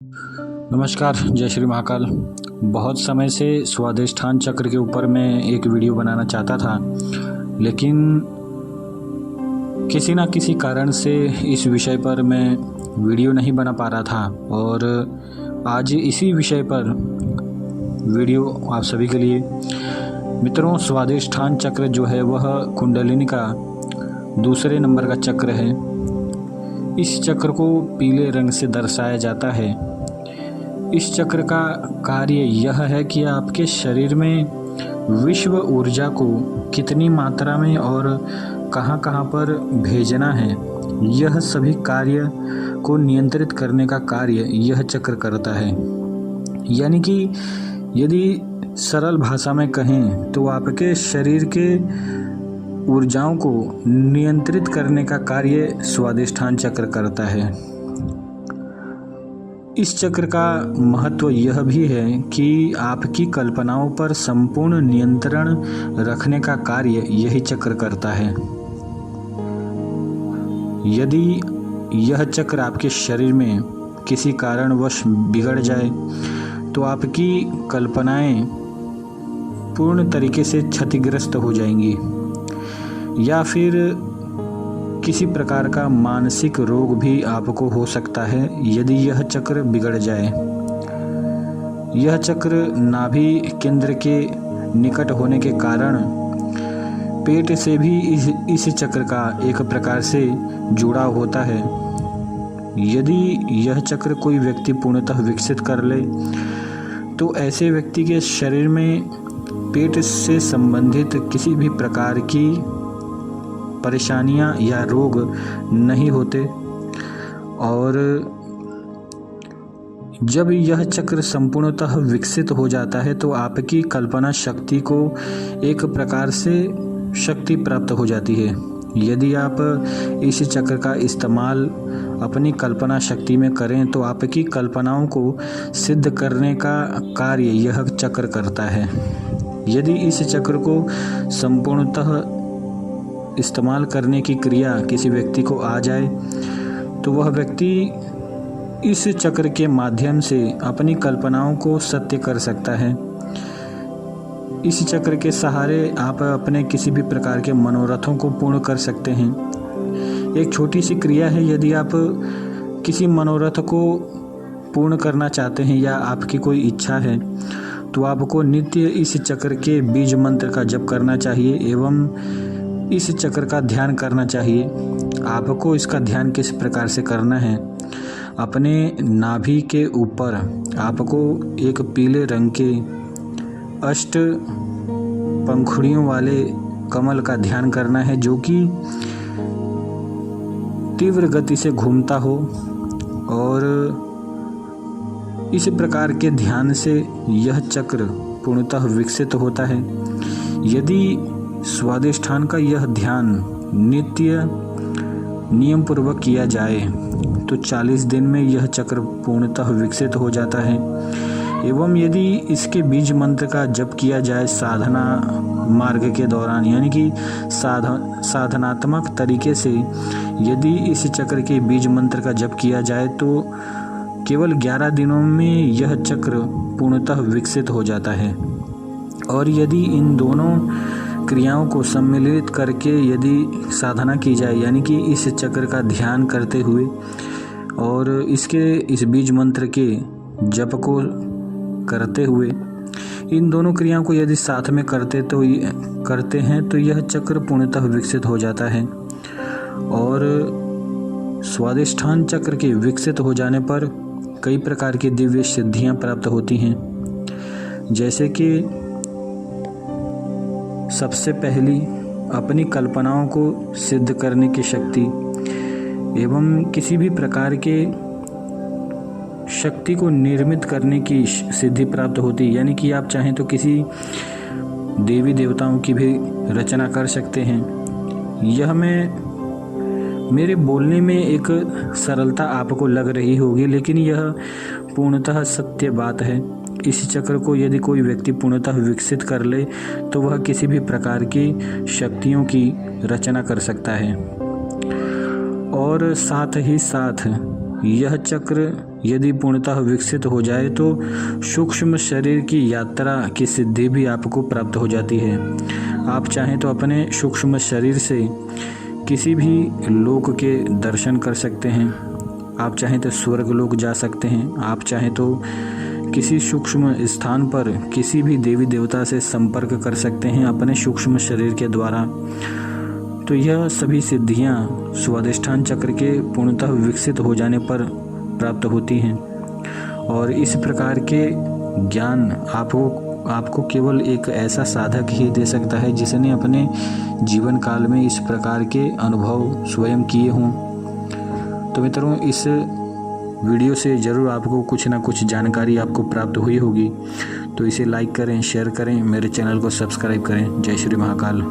नमस्कार, जय श्री महाकाल। बहुत समय से स्वादिष्ठान चक्र के ऊपर मैं एक वीडियो बनाना चाहता था, लेकिन किसी न किसी कारण से इस विषय पर मैं वीडियो नहीं बना पा रहा था और आज इसी विषय पर वीडियो आप सभी के लिए। मित्रों, स्वादिष्ठान चक्र जो है वह कुंडलिनी का दूसरे नंबर का चक्र है। इस चक्र को पीले रंग से दर्शाया जाता है। इस चक्र का कार्य यह है कि आपके शरीर में विश्व ऊर्जा को कितनी मात्रा में और कहां कहां पर भेजना है, यह सभी कार्य को नियंत्रित करने का कार्य यह चक्र करता है। यानी कि यदि सरल भाषा में कहें तो आपके शरीर के ऊर्जाओं को नियंत्रित करने का कार्य स्वादिष्ठान चक्र करता है। इस चक्र का महत्व यह भी है कि आपकी कल्पनाओं पर संपूर्ण नियंत्रण रखने का कार्य यही चक्र करता है। यदि यह चक्र आपके शरीर में किसी कारणवश बिगड़ जाए तो आपकी कल्पनाएं पूर्ण तरीके से क्षतिग्रस्त हो जाएंगी या फिर किसी प्रकार का मानसिक रोग भी आपको हो सकता है यदि यह चक्र बिगड़ जाए। यह चक्र नाभि केंद्र के निकट होने के कारण पेट से भी इस चक्र का एक प्रकार से जुड़ाव होता है। यदि यह चक्र कोई व्यक्ति पूर्णतः विकसित कर ले तो ऐसे व्यक्ति के शरीर में पेट से संबंधित किसी भी प्रकार की परेशानियां या रोग नहीं होते। और जब यह चक्र संपूर्णतः विकसित हो जाता है तो आपकी कल्पना शक्ति को एक प्रकार से शक्ति प्राप्त हो जाती है। यदि आप इस चक्र का इस्तेमाल अपनी कल्पना शक्ति में करें तो आपकी कल्पनाओं को सिद्ध करने का कार्य यह चक्र करता है। यदि इस चक्र को संपूर्णतः इस्तेमाल करने की क्रिया किसी व्यक्ति को आ जाए तो वह व्यक्ति इस चक्र के माध्यम से अपनी कल्पनाओं को सत्य कर सकता है। इस चक्र के सहारे आप अपने किसी भी प्रकार के मनोरथों को पूर्ण कर सकते हैं। एक छोटी सी क्रिया है, यदि आप किसी मनोरथ को पूर्ण करना चाहते हैं या आपकी कोई इच्छा है तो आपको नित्य इस चक्र के बीज मंत्र का जप करना चाहिए एवं इस चक्र का ध्यान करना चाहिए। आपको इसका ध्यान किस प्रकार से करना है, अपने नाभि के ऊपर आपको एक पीले रंग के 8 पंखुड़ियों वाले कमल का ध्यान करना है जो कि तीव्र गति से घूमता हो। और इस प्रकार के ध्यान से यह चक्र पूर्णतः विकसित होता है। यदि स्वादिष्ठान का यह ध्यान नित्य नियम पूर्वक किया जाए तो 40 दिन में यह चक्र पूर्णतः विकसित हो जाता है। एवं यदि इसके बीज मंत्र का जप किया जाए साधना मार्ग के दौरान, यानी कि साधनात्मक तरीके से यदि इस चक्र के बीज मंत्र का जप किया जाए तो केवल 11 दिनों में यह चक्र पूर्णतः विकसित हो जाता है। और यदि इन दोनों क्रियाओं को सम्मिलित करके यदि साधना की जाए, यानी कि इस चक्र का ध्यान करते हुए और इस बीज मंत्र के जप को करते हुए इन दोनों क्रियाओं को यदि साथ में करते हैं तो यह चक्र पूर्णतः विकसित हो जाता है। और स्वादिष्ठान चक्र के विकसित हो जाने पर कई प्रकार की दिव्य सिद्धियां प्राप्त होती हैं, जैसे कि सबसे पहली अपनी कल्पनाओं को सिद्ध करने की शक्ति एवं किसी भी प्रकार के शक्ति को निर्मित करने की सिद्धि प्राप्त होती है। यानी कि आप चाहें तो किसी देवी देवताओं की भी रचना कर सकते हैं। यह मेरे बोलने में एक सरलता आपको लग रही होगी, लेकिन यह पूर्णतः सत्य बात है। इस चक्र को यदि कोई व्यक्ति पूर्णतः विकसित कर ले तो वह किसी भी प्रकार की शक्तियों की रचना कर सकता है। और साथ ही साथ यह चक्र यदि पूर्णतः विकसित हो जाए तो सूक्ष्म शरीर की यात्रा की सिद्धि भी आपको प्राप्त हो जाती है। आप चाहें तो अपने सूक्ष्म शरीर से किसी भी लोक के दर्शन कर सकते हैं। आप चाहें तो स्वर्ग लोक जा सकते हैं। आप चाहें तो किसी सूक्ष्म स्थान पर किसी भी देवी देवता से संपर्क कर सकते हैं अपने सूक्ष्म शरीर के द्वारा। तो यह सभी सिद्धियां स्वादिष्ठान चक्र के पूर्णतः विकसित हो जाने पर प्राप्त होती हैं। और इस प्रकार के ज्ञान आपको केवल एक ऐसा साधक ही दे सकता है जिसने अपने जीवन काल में इस प्रकार के अनुभव स्वयं किए हों। तो मित्रों, इस वीडियो से ज़रूर आपको कुछ ना कुछ जानकारी आपको प्राप्त हुई होगी। तो इसे लाइक करें, शेयर करें, मेरे चैनल को सब्सक्राइब करें। जय श्री महाकाल।